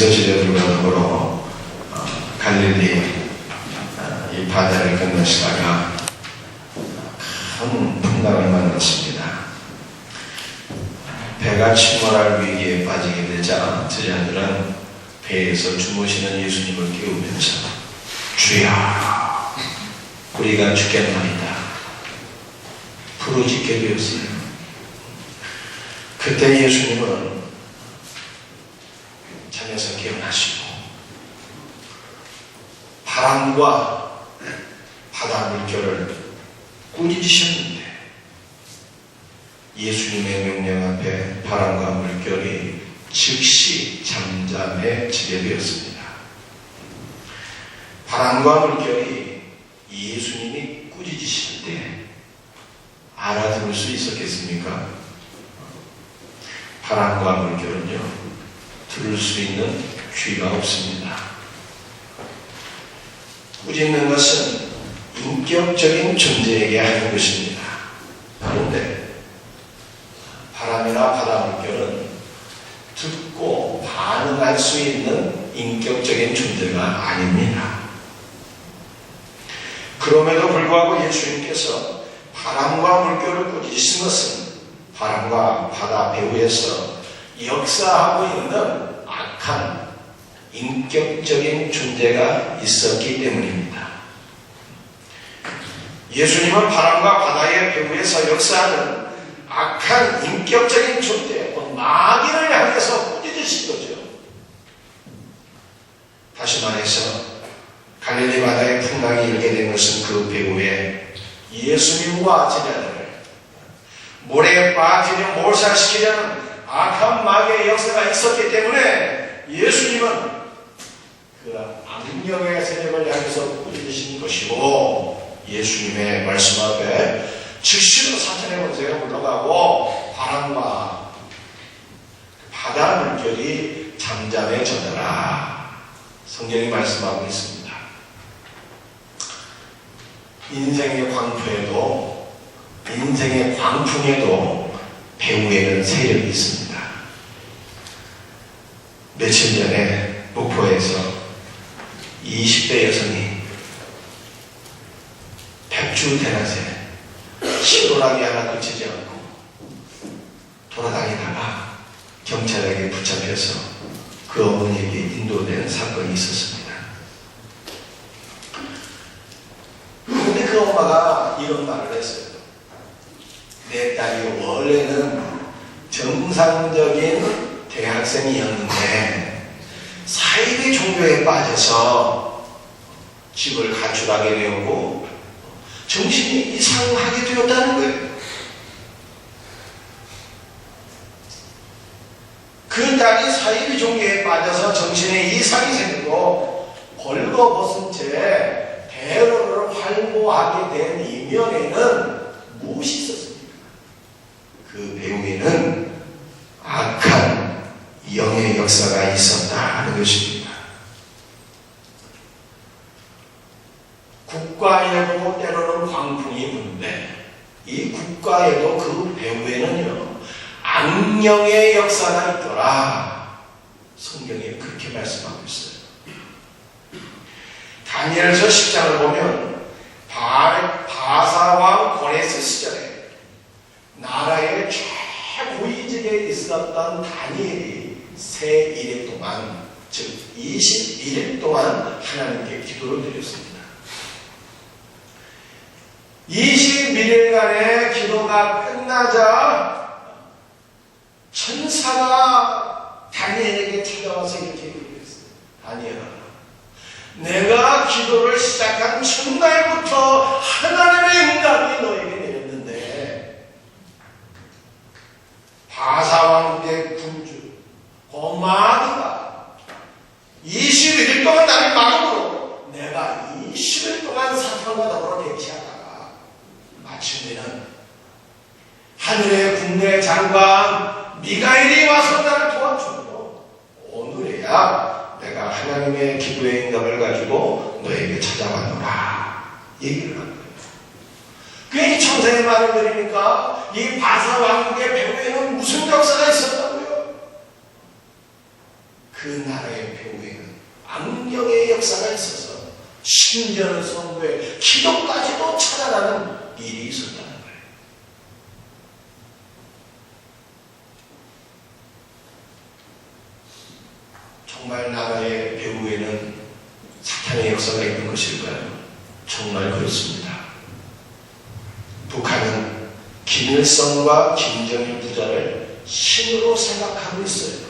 배에서 지려들어가므로 갈릴리 이 바다를 건너시다가 큰 풍랑을 만났습니다. 배가 침몰할 위기에 빠지게 되자 제자들은 배에서 주무시는 예수님을 깨우면서 주여 우리가 죽겠나이다 부르짖게 되었어요. 그때 예수님은 잠에서 깨어나시고 바람과 바다 물결을 꾸짖으셨는데 예수님의 명령 앞에 바람과 물결이 즉시 잠잠해지게 되었습니다. 바람과 물결이 예수님이 꾸짖으실 때 알아들을 수 있었겠습니까? 바람과 물결은요, 들을 수 있는 귀가 없습니다. 꾸짖는 것은 인격적인 존재에게 하는 것입니다. 그런데 바람이나 바다 물결은 듣고 반응할 수 있는 인격적인 존재가 아닙니다. 그럼에도 불구하고 예수님께서 바람과 물결을 꾸짖으신 것은 바람과 바다 배후에서 역사하고 있는 악한 인격적인 존재가 있었기 때문입니다. 예수님은 바람과 바다의 배후에서 역사하는 악한 인격적인 존재, 마귀를 향해서 꾸짖으신 거죠. 다시 말해서 갈릴리 바다의 풍랑이 일게 된 것은 그 배후에 예수님과 제자들을 모래에 빠지려 몰살시키려는 악한 마귀의 역사가 있었기 때문에 예수님은 그 악령의 세력을 향해서 꾸짖으신 것이고 예수님의 말씀 앞에 즉시로 사탄의 권세가 물러가고 바람과 바다 물결이 잠잠해졌더라. 성경이 말씀하고 있습니다. 인생의 광풍에도 배후에는 세력이 있습니다. 며칠 전에 목포에서 20대 여성이 백주 대낮에 시원하게 하나 그치지 않고 돌아다니다가 경찰에게 붙잡혀서 그 어머니에게 인도된 사건이 있었습니다. 그런데 그 엄마가 이런 말을 했어요. 내 딸이 원래는 정상적인 대학생이었는데 사이비 종교에 빠져서 집을 가출하게 되었고 정신이 이상하게 되었다는 거예요. 그 딸이 사이비 종교에 빠져서 정신에 이상이 생기고 벌거벗은 채 대로를 활보하게 된 이면에는 무엇이 있었습니까? 그 배후에는 악한 영의 역사가 있었다는 것입니다. 국가에도 때로는 광풍이 부는데 이 국가에도 그 배후에는요 악령의 역사가 있더라. 성경에 그렇게 말씀하고 있어요. 다니엘서 10장을 보면 바사왕 고레스 시절에 나라의 최고위직에 있었던 다니엘이 새 1일 동안, 즉 21일 동안 하나님께 기도를 드렸습니다. 21일간의 기도가 끝나자 천사가 다니엘에게 찾아와서 이렇게 얘기했어요. 다니엘아, 내가 기도를 시작한 첫날부터 하나님의 응답이 너에게 내렸는데 바사왕국의 군주 고마드가 21일 동안 나를 막음으로 내가 20일 동안 사탄과 더불어 대치하다가 마침내는 하늘의 국내 장관 미가엘이 와서 나를 도와주므로 오늘에야 내가 하나님의 기도의 응답을 가지고 너에게 찾아왔노라 얘기를 한 거예요. 괜히 천사의 말을 들으니까 이 바사 왕국의 배후에는 무슨 역사가 있었다고요? 그 그 나라의 배후에는 악령의 역사가 있어서 심지어는 성도의 기도까지도 찾아가는 일이 있었다는 거예요. 정말 나라의 배후에는 사탄의 역사가 있는 것일까요? 정말 그렇습니다. 북한은 김일성과 김정일 부자를 신으로 생각하고 있어요.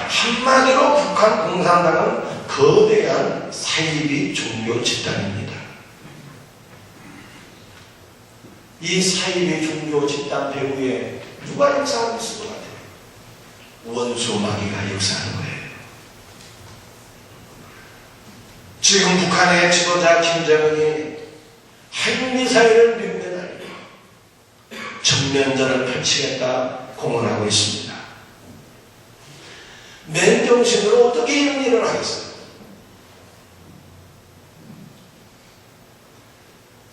한마디로 북한 공산당은 거대한 사이비 종교 집단입니다. 이 사이비 종교 집단 배후에 누가 역사하고 있을 것 같아요? 원수 마귀가 역사하는 거예요. 지금 북한의 지도자 김정은이 핵미사일을 미국에 날리고 전면전을 펼치겠다 공언하고 있습니다. 맨정신으로 어떻게 이런 일을 하겠어요?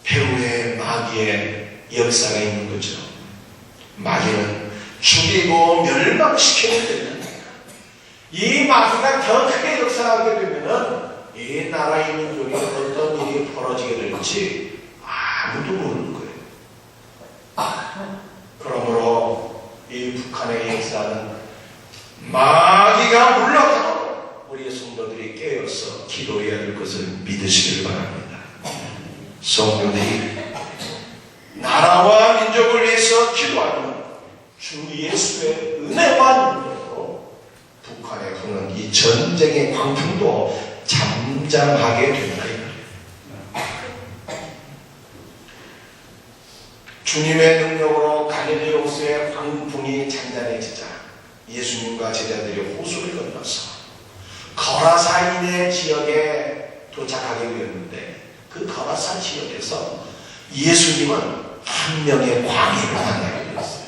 배후에 마귀의 역사가 있는 거죠. 마귀는 죽이고 멸망시키는 데입니다. 이 마귀가 더 크게 역사하게 되면은 이 나라의 민족이 어떤 일이 벌어지게 될지 아무도 모르는 거예요. 그러므로 이 북한의 역사는 마귀가 물러가도 우리의 성도들이 깨어서 기도해야 될 것을 믿으시길 바랍니다. 성도들이 나라와 민족을 위해서 기도하면 주 예수의 은혜와 능력으로 북한에 부는 이 전쟁의 광풍도 잠잠하게 된다. 주님의 능력으로 갈릴리 호수의 광풍이 잔잔해지자 예수님과 제자들이 호수를 건너서 거라사인의 지역에 도착하게 되었는데 그 거라사 지역에서 예수님은 한 명의 광인을 만나게 되었어요.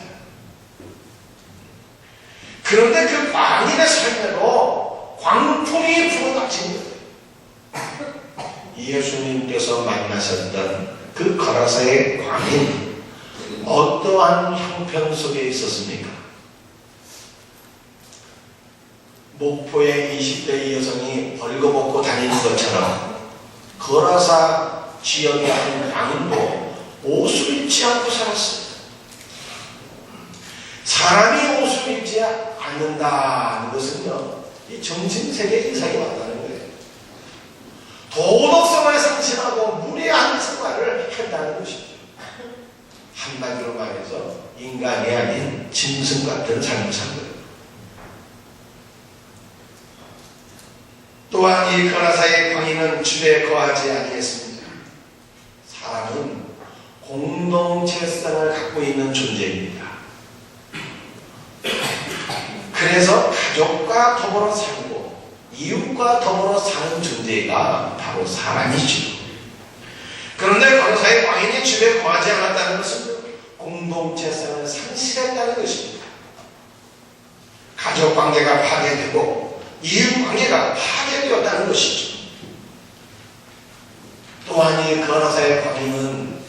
그런데 그 광인의 삶에도 광풍이 불어닥친 거예요. 예수님께서 만나셨던 그 거라사의 광인 어떠한 형편 속에 있었습니까? 목포의 20대 여성이 벌거벗고 다니는 것처럼 거라사 지역의 한 광인도 옷을 입지 않고 살았어요. 사람이 옷을 입지 않는다는 것은요, 이 정신세계 이상이 왔다는 거예요. 도덕성을 상실하고 무례한 생활을 한다는 것이죠. 한마디로 말해서 인간이 아닌 짐승 같은 삶을 산 거예요. 또한 이 거라사의 광인은 집에 거하지 아니했습니다. 사람은 공동체성을 갖고 있는 존재입니다. 그래서 가족과 더불어 살고 이웃과 더불어 사는 존재가 바로 사람이죠. 그런데 거라사의 광인이 집에 거하지 않았다는 것은 공동체성을 상실했다는 것입니다. 가족 관계가 파괴되고 이웃 관계가 파괴되었다는 것이죠. 또한 이 거라사의 광인은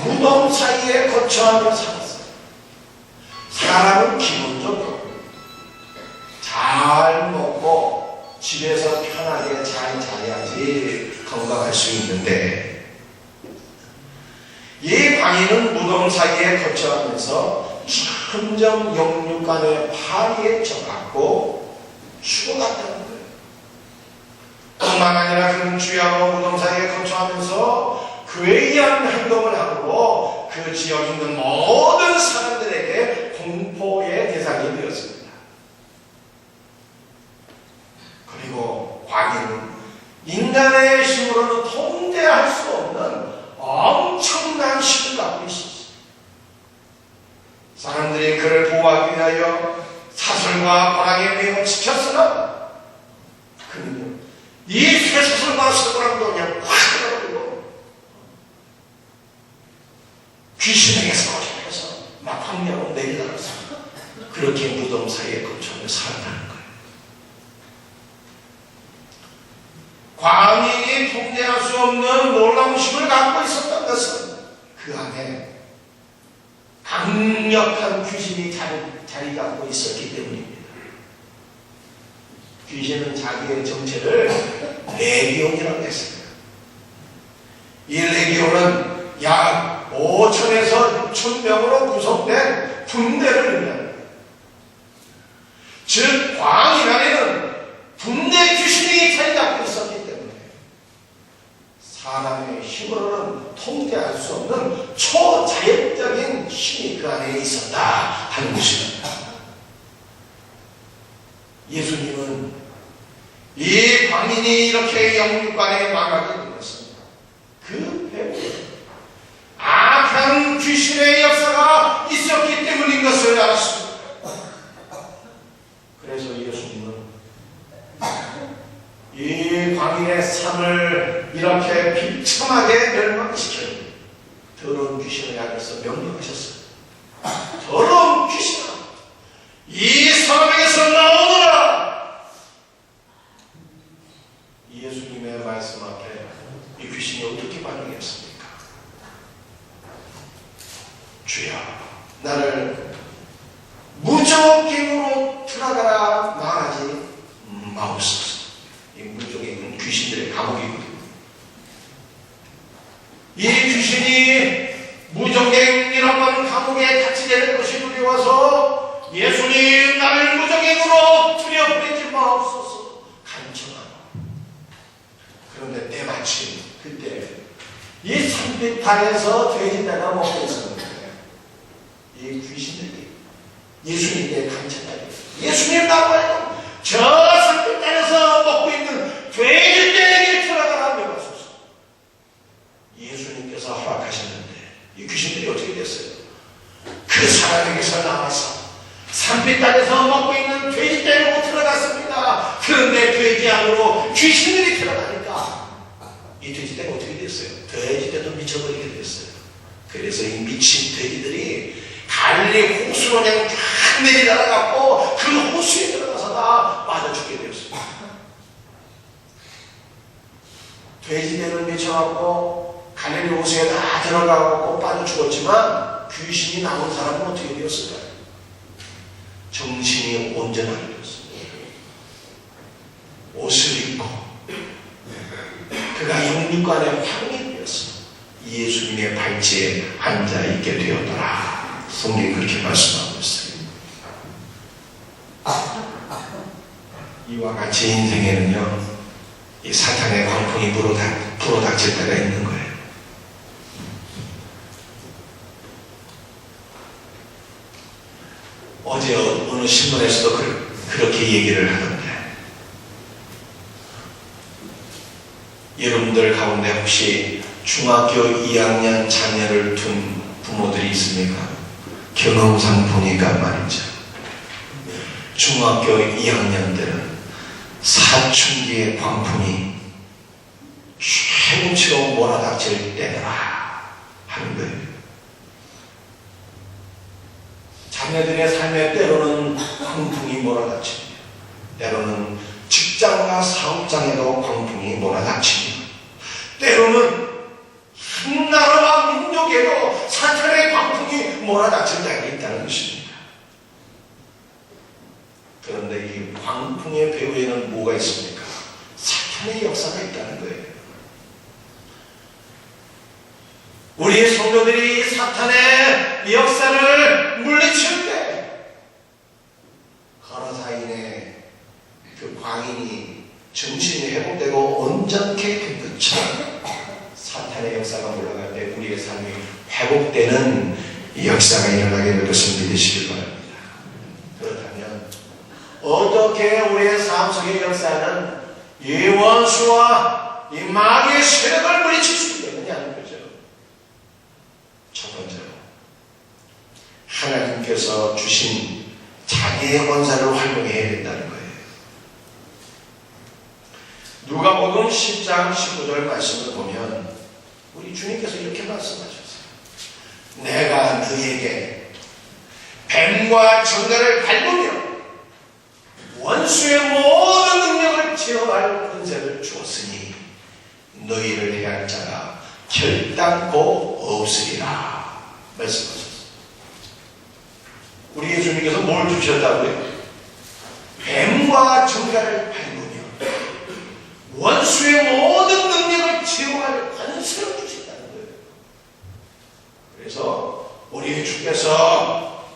무덤 사이에 거처하며 살았어요. 사람은 기본적으로 잘 먹고 집에서 편하게 잘 자야지 건강할 수 있는데 이 광인은 무덤 사이에 거처하면서 점점 영육간의 파리에 져갖고 죽어갔다는 거예요. 뿐만 아니라 그는 주야로 무덤 사이에 거처하면서 괴이한 행동을 하고 그 지역에 있는 모든 사람들에게 공포의 대상이 되었습니다. 그리고 광인은 인간의 힘으로는 통제할 수 없는 엄청난 힘을 갖고 있습니다. 사람들이 그를 보호하기 위하여 사슬과 벼랑에 매어 지켰으나 그는요, 이 쇠사슬과 서구랑도 그냥 확 들어버리고 귀신에게서 거짓해서 막 황량으로 내리달았습니다. 그렇게 무덤 사이에 거처하며 살았다는 거예요. 광인이 통제할 수 없는 놀라운 힘을 갖고 있었던 것은 그 안에 강력한 귀신이 자리 잡고 있었기 때문입니다. 귀신은 자기의 정체를 레기온이라고 했습니다. 이 레기온은 약 5천에서 6천 명으로 구성된 군대를 의미합니다. 즉 광인 안에는 군대 귀신이 자리 잡고 있었기 때문에 사람의 힘으로는 통제할 수 없는 초자연적인 힘이 그 안에 있었다 하는 것입니다. 예수님은 이 광인이 이렇게 영육간에 망하게 되었습니다. 그 배후에 악한 귀신의 역사가 있었기 때문인 것을 알았습니다. 그래서 예수님은 이 광인의 삶을 이렇게 비참하게 멸망시켜 더러운 귀신을 향해서 명령하셨어요. 더러운 귀신아, 이 사람에게서 나오너라! 예수님의 말씀 앞에 이 귀신이 어떻게 반응했습니까? 주여, 나를 무적행으로 들어가라 말하지 마옵소서. 이 무적행은 귀신들의 감옥이거든요. 이 귀신이 무적행이라고 하는 감옥에 갇히게 될 것이 두려워서 예수님, 나를 무적행으로 들여보내지 마옵소서 간청하노. 그런데 때마침 그때 이 산비탈에서 돼지떼가 먹고 있었는데 이 귀신들이 예수님께 간청하게 예수님, 나와요. 저 산비탈에서 먹고 있는 돼지떼에게 들어가라 명하소서. 예수님께서 허락하셨는데 이 귀신들이 어떻게 됐어요? 그 사람에게서 나와서 산빛 땅에서 먹고 있는 돼지떼로 들어갔습니다. 그런데 돼지 안으로 귀신들이 들어가니까 이 돼지떼가 어떻게 됐어요? 돼지떼도 미쳐버리게 됐어요. 그래서 이 미친 돼지들이 갈릴리 호수로 그냥 쫙 내리달아갖고 그 호수에 들어가서 다 빠져 죽게 되었습니다. 돼지떼는 미쳐갖고 갈릴리 호수에 다 들어가고 빠져 죽었지만 귀신이 남은 사람은 어떻게 되었을까요? 정신이 온전하게 되었습니다. 옷을 입고 그가 영육간에 확인이 되었습니다. 예수님의 발치에 앉아있게 되었더라. 성경이 그렇게 말씀하고 있어요. 이와 같이 인생에는요, 이 사탄의 광풍이 불어닥칠 때가 있는 거예요. 어제 어느 신문에서도 그렇게 얘기를 하던데, 여러분들 가운데 혹시 중학교 2학년 자녀를 둔 부모들이 있습니까? 경험상 보니까 말이죠. 중학교 2학년들은 사춘기의 광풍이 최고치로 몰아닥칠 때더라 하는 거예요. 자녀들의 삶에 때로는 광풍이 몰아닥칩니다. 때로는 직장과 사업장에도 광풍이 몰아닥칩니다. 때로는 한 나라와 민족에도 사탄의 광풍이 몰아닥칠 때가 있다는 것입니다. 그런데 이 광풍의 배후에는 뭐가 있습니까? 사탄의 역사가 있다는 거예요. 우리 성도들이 사탄의 역사를 물리칠 때 가라사인의 그 광인이 정신이 회복되고 온전케 된 것처럼 사탄의 역사가 올라갈 때 우리의 삶이 회복되는 역사가 일어나게 될 것을 믿으시길 바랍니다. 그렇다면 어떻게 우리의 삶 속의 역사는 이 원수와 이 마귀의 세력을 물리칠 수 있느냐는 거죠. 첫 번째로 하나님께서 주신 자기의 권세를 활용해야 된다는 거예요. 누가복음 10장 19절 말씀을 보면 우리 주님께서 이렇게 말씀하셨어요. 내가 너희에게 뱀과 정갈을 밟으며 원수의 모든 능력을 제어할 권세를 주었으니 너희를 해할 자가 결단코 없으리라 말씀하셨어요. 우리 예수님께서 뭘 주셨다고요? 뱀과 정갈을 밟으며 원수의 모든 능력을 제어할 권세를 주신다는 거예요. 그래서 우리 주께서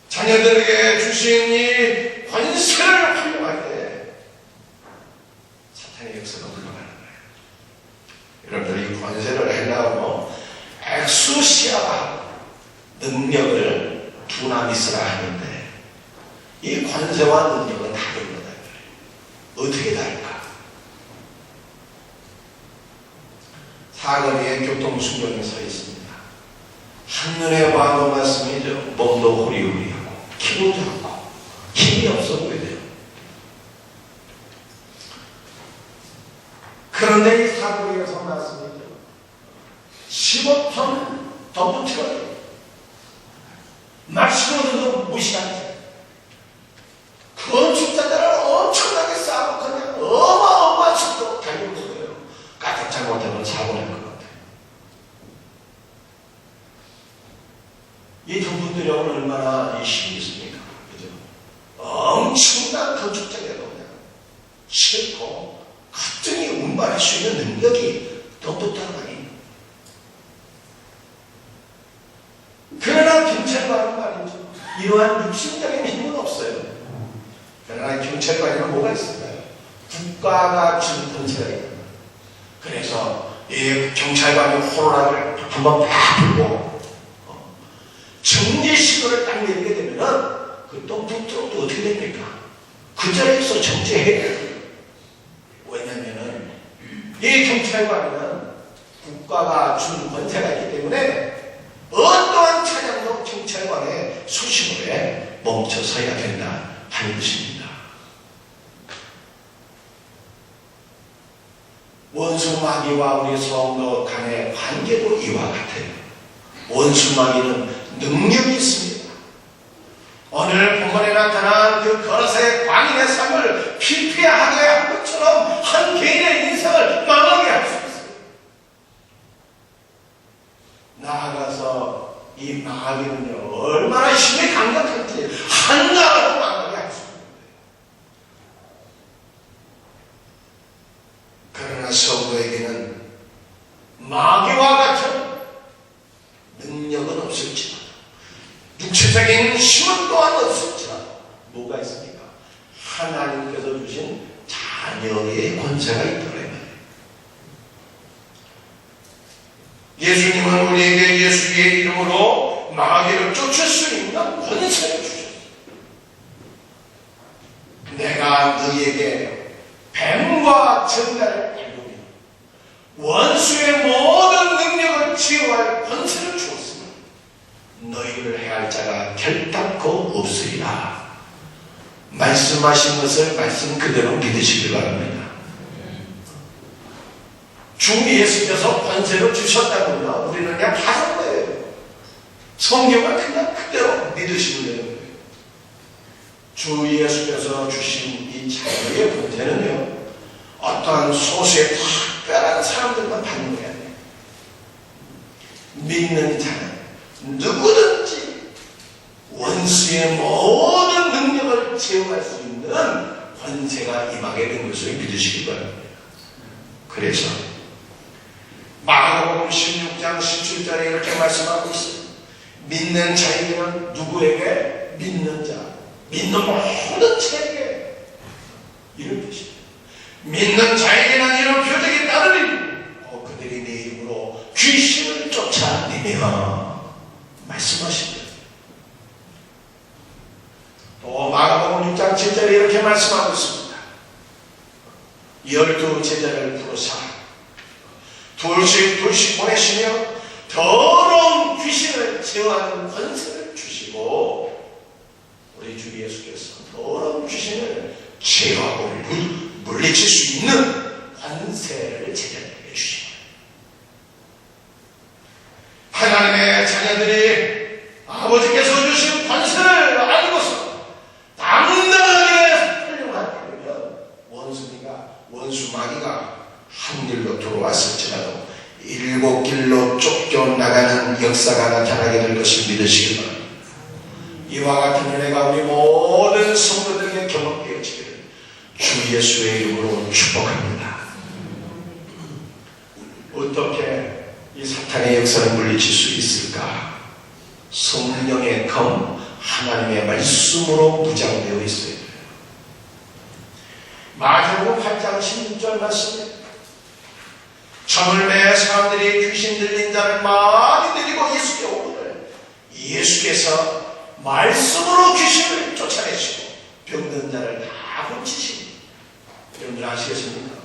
자녀들에게 주신 이 권세를 활용할 때 사탄의 역사가 물러가는 거예요. 여러분들 이 권세를 헬라어로 엑수시아와 능력을 두나미스라 하는데 이 권세와 능력은 다릅니다. 어떻게 다를까? 사거리에 교통순경이 서 있습니다. 한눈에 봐도 말씀이죠. 몸도 호리호리하고 키도 작고 힘이 없어 보여요. 그런데 이 사거리에서 말씀이죠. 15톤 덤프트럭이 마시고도 무시하지. 건축자들을 엄청나게 싸고 그냥 어마어마한 속도로 달리고 있어요. 가뜩 잘못하면 사고 날 것 같아요. 이 두 분들이 오늘 얼마나 힘이 있습니까? 그죠? 엄청난 건축자들도 그냥 싫고 갑자기 운반할 수 있는 능력이 덤프트럭이. 그러나 경찰관은 말이죠. 이러한 육신적인 힘은 없어요. 그러나 경찰관에는 뭐가 있을까요? 국가가 준 권세가 있다. 그래서 이 경찰관이 호로라를 한번 팍 불고 정지신호를 딱 내리게 되면은 그 덤프트럭도 어떻게 됩니까? 그 자리에서 정지해야 돼요. 왜냐면은 이 경찰관은 국가가 준 권세가 있기 때문에 어떠한 차량도 경찰관의 수신호에 멈춰서야 된다 하는 것입니다. 원수 마귀와 우리 성도 간의 관계도 이와 같아요. 원수 마귀는 능력이 있습니다. 오늘 본문에 나타난 그 거라사의 광인의 삶을 피폐하게 한 것처럼 한 개인의 인생을 망하게 할 수 있어요. 나아가서 이 마귀는요 얼마나 힘이 강력한지 한 나라도 망하게 할 수 있는 거예요. 그러나 성도에게는 마귀와 같은 능력은 없을지라도 육체적인 힘은 또한 없을지라도 뭐가 있습니까? 하나님께서 주신 자녀의 권세가 있더래요. 예수님은 우리에게 예수의 이름으로 마귀를 쫓을 수 있는 권세를 주셨어요. 내가 너희에게 뱀과 정갈을 밟으며 원수의 모든 능력을 제어할 권세를 주었으니 너희를 해할 자가 결단코 없으리라. 말씀하신 것을 말씀 그대로 믿으시길 바랍니다. 주 예수께서 권세를 주셨다면요 우리는 그냥 하는 거예요. 성경을 그냥 그대로 믿으시면 되는 거예요. 주 예수께서 주신 이 자녀의 권세는요 어떠한 소수의 특별한 사람들만 받는 게 아니에요. 믿는 자는 누구든지 원수의 모든 능력을 제어할 수 있는 권세가 임하게 된 것을 믿으시기 바랍니다. 그래서 마가복음 16장 17절에 이렇게 말씀하고 있어요. 믿는 자에게는 누구에게? 믿는 자, 믿는 모든 자에게 이런 뜻입니다. 믿는 자에게는 이런 표적이 따르리니 그들이 내 이름으로 귀신을 쫓아내며 말씀하십니다. 또 마가복음 6장 7절에 이렇게 말씀하고 있습니다. 12 제자를 부르사 둘씩 보내시며 더러운 귀신을 제어하는 권세를 주시고 우리 주 예수께서 더러운 귀신을 제어하고 물리칠 수 있는 권세를 제자들에게 주십니다. 하나님의 자녀들이 아버지께서 주신 권세를 알고서 당당하게 활용하면 원수 마귀가 한 길로 들어왔을지라도 7 길로 쫓겨나가는 역사가 나타나게 될 것을 믿으시기 바랍니다. 이와 같은 은혜가 우리 모든 성도들에게 경험되어 이루어지기를 주 예수의 이름으로 축복합니다. 어떻게 이 사탄의 역사를 물리칠 수 있을까? 성령의 검, 하나님의 말씀으로 무장되어 있어야 돼요. 마태복음 8장 16절 말씀입니다. 점을 매 사람들이 귀신 들린 자를 많이 데리고 예수께 오거늘 예수께서 말씀으로 귀신을 쫓아내시고 병든 자를 다 고치시니, 여러분들 아시겠습니까?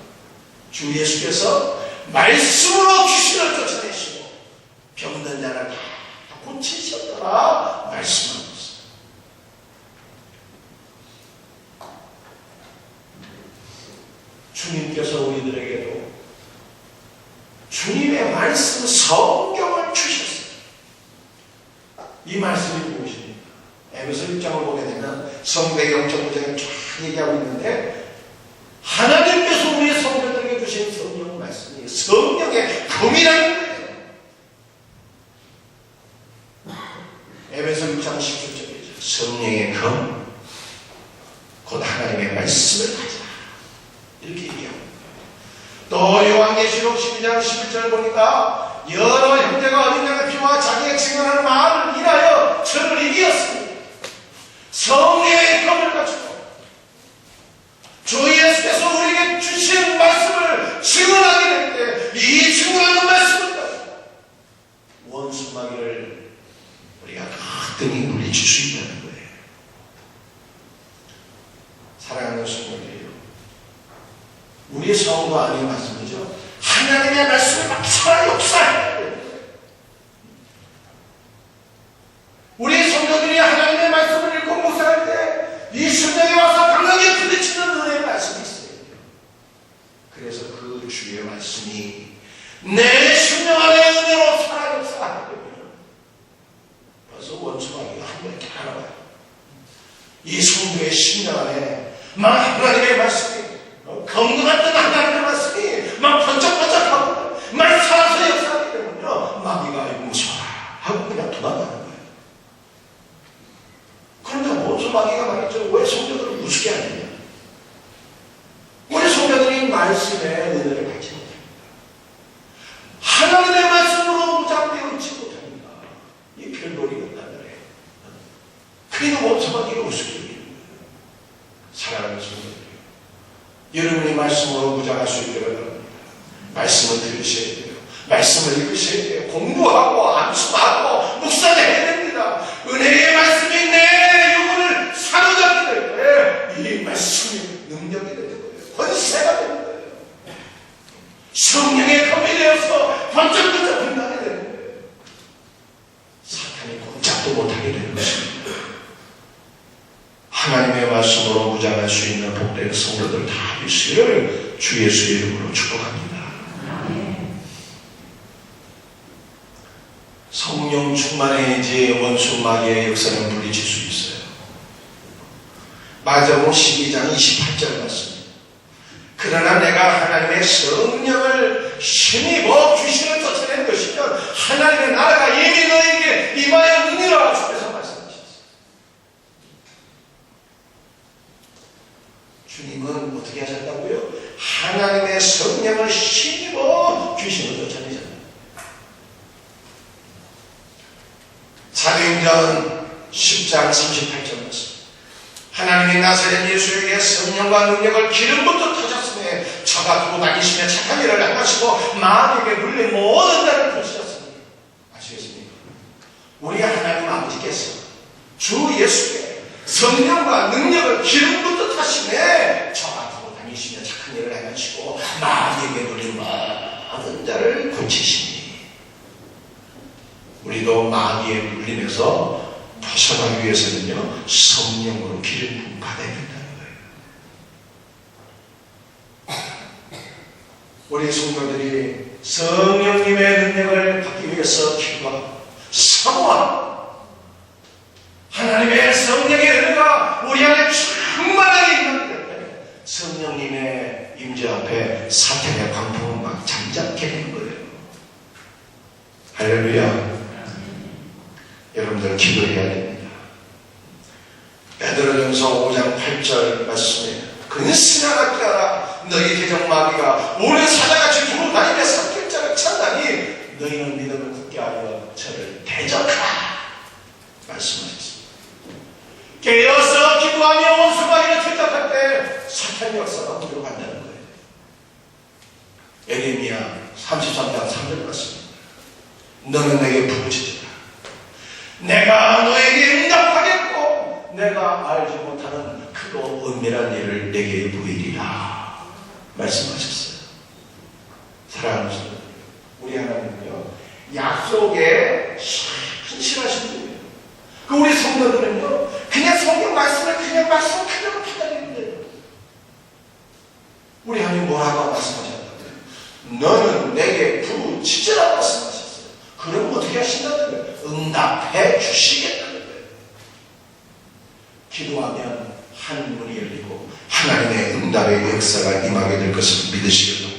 주 예수께서 말씀으로 귀신을 쫓아내시고 병든 자를 다 고치셨더라 말씀하고 있어요. 주님께서 우리들에게도 주님의 말씀 성경을 주셨어요. 이 말씀이 무엇입니까? 에베소 1장을 보게 되면 성배경 전부장이 쫙 얘기하고 있는데, 하나님께서 우리 성도들에게 주신 성경 말씀이 성령의 검이라는 거예요. 에베소 1장 17절이죠. 성령의 검, 곧 하나님의 말씀을 가지라, 이렇게 얘기합니다. 또 요한계시록 12장 11절 보니까 여러 형제가 어린 양의 피와 자기의 증언하는 말을 인하여 저를 이기었습니다. 성령의 검을 가지고 주 예수께서 우리에게 주신 말씀을 증언하게 될 때 이 증언하는 말씀을 가지고 원수 마귀를 우리가 가등히 물리칠 수 있다는 거예요. 사랑하는 성도들이요, 우리의 성도 아닌 말씀이죠. 하나님의 말씀을 막 살아 역사해야 돼요. 우리 성도들이 하나님의 말씀을 읽고 묵상할 때 이 심령에 와서 강하게 부딪히는 은혜의 말씀이 있어요. 그래서 그 주의 말씀이 내 심령 안에 은혜로 살아 역사하게 되면 벌써 원수마귀가 한 번 이렇게 알아봐요. 이 성도의 심령 안에 막 하나님의 말씀이, 검과 같은 하나님의 말씀이 막 번쩍번쩍하고 막 살아서 역사하게 되면요, 마귀가 무서워라 하고 그냥 도망가는 거예요. 그런데 원수 마귀가 말이죠, 왜 성도들을 우습게 하느냐? 우리 성도들이 말씀의 은혜를 받지 못합니다. 하나님의 말씀으로 무장되어 있지 못합니다. 이 별놀이가 나더래. 그러니까 원수 마귀가 우습게 여기는 거예요. 사랑하는 성도들, 여러분이 말씀으로 무장할 수 있기를 바랍니다. 말씀을 들으셔야 돼요. 말씀을 읽으셔야 돼요. 공부하고 암송하고 묵상해야 됩니다. 은혜의 말씀이 내 영혼을 사로잡게 될 거예요. 이 말씀이 능력이 되는 거예요. 권세가 되는 거예요. 성령의 검이 되어서 번쩍번쩍 빛나게 되는 거예요. 사탄이 꼼짝도 못하게 되는 것입니다. 하나님의 말씀으로 무장할 수 있는 복된 성도들 다 되시기를 주 예수의 이름으로 축복합니다. 성령 충만해야지 원수 마귀의 역사는 물리칠 수 있어요. 마태복음 12장 28절 말씀. 그러나 내가 하나님의 성령을 힘입어 귀신을 쫓아낸 것이면 하나님의 나라가 이미 너에게 임하였느니라 주께서 말씀하셨어요. 주님은 어떻게 하셨다고요? 하나님의 성령을 힘입어 귀신을 쫓아내셨다. 사도행전 10장 38절 말씀. 하나님이 나사렛 예수에게 성령과 능력을 기름부터 터셨으며 저가 두고 다니시며 착한 일을 행하시고 마귀에게 물린 모든 자를 고치셨습니다. 아시겠습니까? 우리 하나님 아버지께서 주 예수께 성령과 능력을 기름부터 타시며 저가 두고 다니시며 착한 일을 행하시고 마귀에게 물린 모든 자를 고치시니, 우리도 마귀에 물림에서 벗어나기 위해서는요, 성령으로 기름 부음 받아야 된다는 거예요. 우리 성도들이 성령님의 능력을 받기 위해서 기도하고 사모하고 하나님의 성령의 은혜가 우리 안에 충만하게 임하게 될 때 성령님의 임재 앞에 사탄의 광풍은 막 잠잠게 되는 거예요. 할렐루야. 여러분들 기도해야 됩니다. 베드로전서 5장 8절 말씀에 근신하 같게 하라. 너희 대적마귀가 오래 사자같이 두루 다니며 삼킬 자를 찾나니 너희는 믿음을 굳게 하여 저를 대적하라 말씀하셨습니다. 깨어서 기도하며 원수마귀를 대적할 때 사탄의 역사가 들어간다는 거예요. 예레미야 33장 3절 말씀입니다. 너는 내게 부르짖으라. 내가 너에게 응답하겠고 내가 알지 못하는 크고 은밀한 일을 내게 보이리라 말씀하셨어요. 사랑하는 성도, 우리 하나님은요 약속에 신실하신 분이에요. 그 우리 성도들은요 그냥 성경 말씀을 그냥 말씀 그대로 기다리면 돼요. 우리 하나님 뭐라고 말씀하셨다고요? 너는 내게 부르짖으라 말씀하셨어요. 그럼 어떻게 하신다는 거예요? 응답해 주시겠다는 거예요. 기도하면 하늘문이 열리고 하나님의 응답의 역사가 임하게 될 것을 믿으시기로.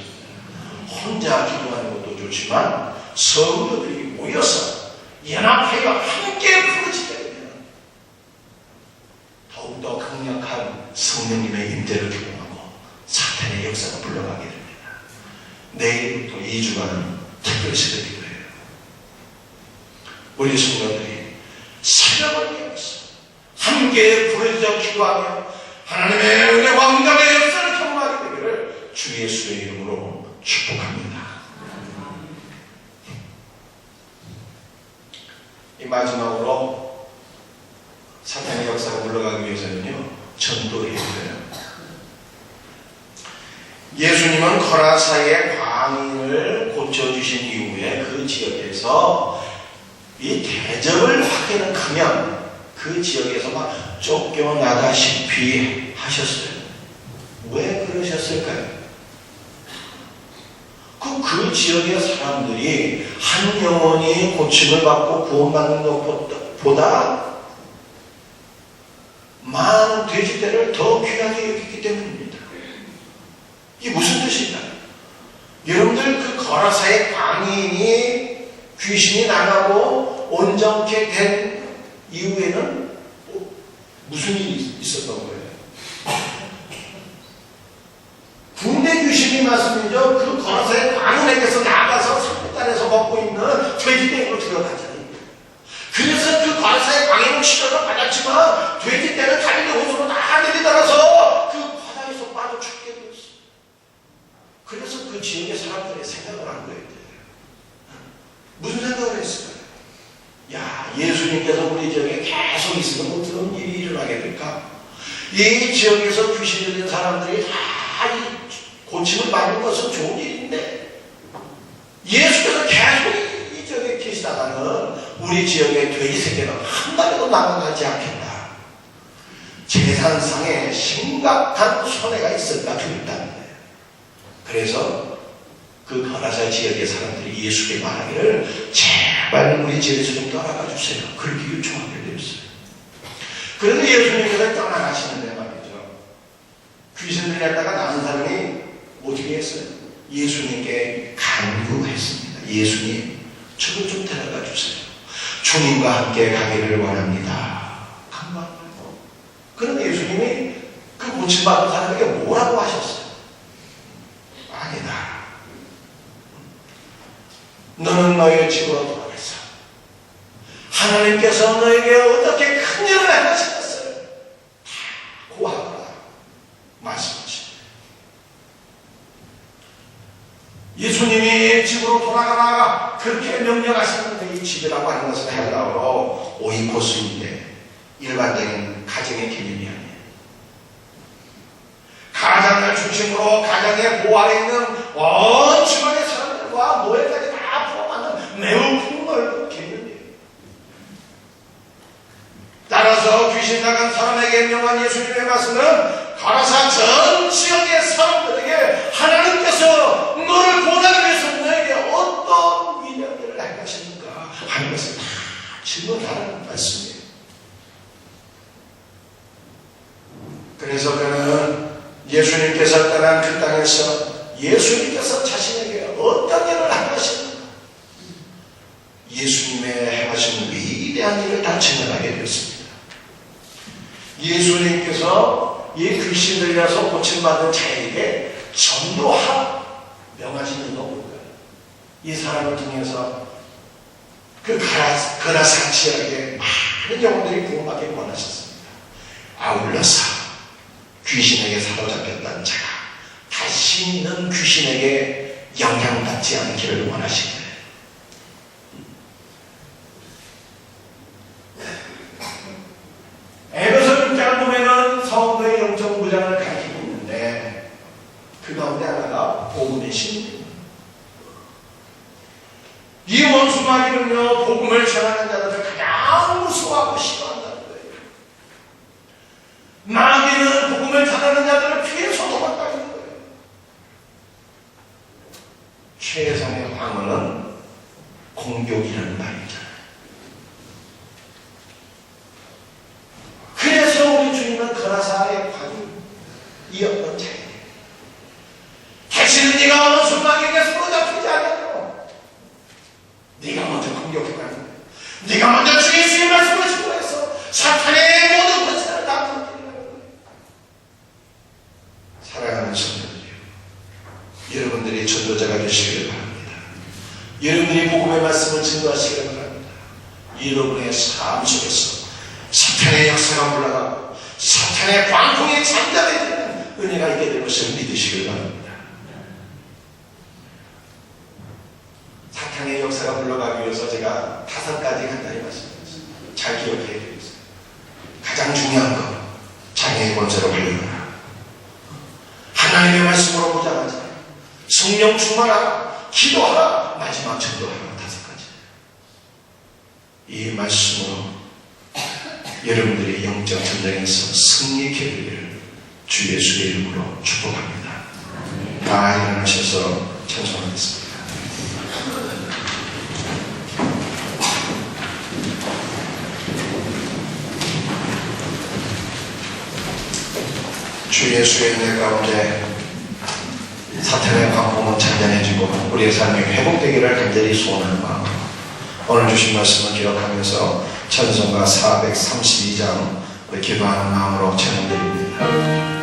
혼자 기도하는 것도 좋지만 성도들이 모여서 연합하여 함께 부르짖으면 더욱더 강력한 성령님의 임재를 경험하고 사탄의 역사가 물러가게 됩니다. 내일부터 2주간 특별 새벽기도예요. 우리 성도들이 새벽을 깨워서 함께 부르짖어 기도하며 하나님의 은혜와 응답의 역사를 경험하게 되기를 주 예수의 이름으로 축복합니다. 이 마지막으로 사탄의 역사가 물러가기 위해서는요 전도해야 돼요. 예수님은 거라사의 광인을 고쳐주신 이후에 그 지역에서 이 대접을 받기는 크면 그 지역에서 막 쫓겨나다시피 하셨어요. 왜 그러셨을까요? 그 지역의 사람들이 한 영혼이 고침을 받고 구원받는 것보다 많은 돼지떼를 더 귀하게 여기기 때문입니다. 이게 무슨 뜻일까요? 여러분들 그 거라사의 광인이 귀신이 나가고 온전케 된 이후에는 무슨 일이 있었던 거예요? 군대 귀신이 말씀이죠. 그 거라사의 광인에게서 나가서 산딸에서 먹고 있는 돼지떼로 들어가잖아요. 그래서 그 거라사의 광인은 치료를 받았지만 돼지떼는 갈릴리 호수로 다 내리달아서 그 바다에서 빠져 죽게 되었어요. 그래서 그 지역의 사람들이 생각을 한 거예요. 무슨 생각을 했을까요? 야, 예수님께서 우리 지역에 계속 있으면 어떤 일이 일어나게 될까? 이 지역에서 귀신 들린 사람들이 다 이 고침을 받는 것은 좋은 일인데 예수께서 계속 이 지역에 계시다가는 우리 지역의 돼지 새끼는 한 마리도 남아나지 않겠다. 재산상에 심각한 손해가 있을까 두렵다는 거예요. 그래서 그 거라사 지역의 사람들이 예수께 말하기를 제발 우리 지역에서 좀 떠나가 주세요. 그렇게 요청하게 되었어요. 그래서 예수님께서 떠나가시는데 말이죠. 귀신 들렸다가 나는 사람이 어떻게 했어요? 예수님께 간구했습니다. 예수님, 저를 좀 데려가 주세요. 주님과 함께 가기를 원합니다. 간구한 거예요. 그런데 예수님이 그 고침받은 사람에게 뭐라고 하셨어요? 아니다. 너는 너의 집으로 돌아가서 하나님께서 너에게 어떻게 큰 일을 행하셨어요? 다 고하거라 말씀하십니다. 예수님이 집으로 돌아가라 그렇게 명령하셨는데 이 집이라고 하는 것은 헬라어로 오이코스인데 일반적인 가정의 개념이 아니에요. 가장을 중심으로 가정의 보아에 있는 온 집안의 사람들과 노예까지 다 포함하는 매우 폭넓은 개념이에요. 따라서 귀신 나간 사람에게 명한 예수님의 말씀은 가라사 전 지역의 사람들에게 하나님께서 너를 보호하기 위해서 너에게 어떤 위대한 일을 행하셨는가 하는 것을 다 증언하는 말씀이에요. 그래서 그는 예수님께서 떠난 그 땅에서 예수님께서 자신에게 어떤 일을 행하셨는가 예수님의 행하신 위대한 일을 다 증언하게 되었습니다. 예수님께서 이 귀신 들려서 고침받은 자에게 전도하라 명하시는 거 볼까요? 이 사람을 통해서 그 그라사 지역에 많은 영혼들이 구원받기 원하셨습니다. 아울러서 귀신에게 사로잡혔던 자가 다시는 귀신에게 영향받지 않기를 원하시는 에베소 6장 보면은 성도의 영적 무장을 가지고 있는데 그 가운데 하나가 복음의 신입니다. 이 원수 마귀는요 복음을 전하는 자들을 가장 무서워하고 싫어한다는 거예요. 마귀는 복음을 전하는 자들을 피해서 도망가는 거예요. 최상의 방어는 공격이라는 말이잖아요. 그래서 우리 주님은 그라사의 광이었던 자예요. 다시는 네가 원수 마귀에게 사로잡히지 않아요. 네가 먼저 공격해가는 거예요. 네가 먼저 주의 주의 말씀을 증거해서 사탄의 모든 권세를 다 무너뜨리는 거예요. 사랑하는 성도들이요, 여러분들이 전도자가 되시기를 바랍니다. 여러분들이 복음의 말씀을 증거하시기를 바랍니다. 여러분의 삶 속에서 사탄의 역사가 올라가고 사탄의 광풍이 잠잠해지는 은혜가 있게 될 것을 믿으시길 바랍니다. 사탄의 역사가 물러가기 위해서 제가 5가지 간단히 말씀드렸어요. 잘 기억해 드리겠습니다. 가장 중요한 것, 장애의 권세로 활용하라. 하나님의 말씀으로 무장하자. 성령 충만하라. 기도하라. 마지막 전도하라. 5가지. 이 말씀으로 여러분들이 영적 전쟁에서 승리케 되기를 주 예수의 이름으로 축복합니다. 다 일어나셔서 찬송하겠습니다. 주 예수의 은혜 가운데 사탄의 광풍은 잔잔해지고 우리의 삶이 회복되기를 간절히 소원하는 마음, 오늘 주신 말씀을 기록하면서 찬송가 432장 기도하는 마음으로 찬양드립니다.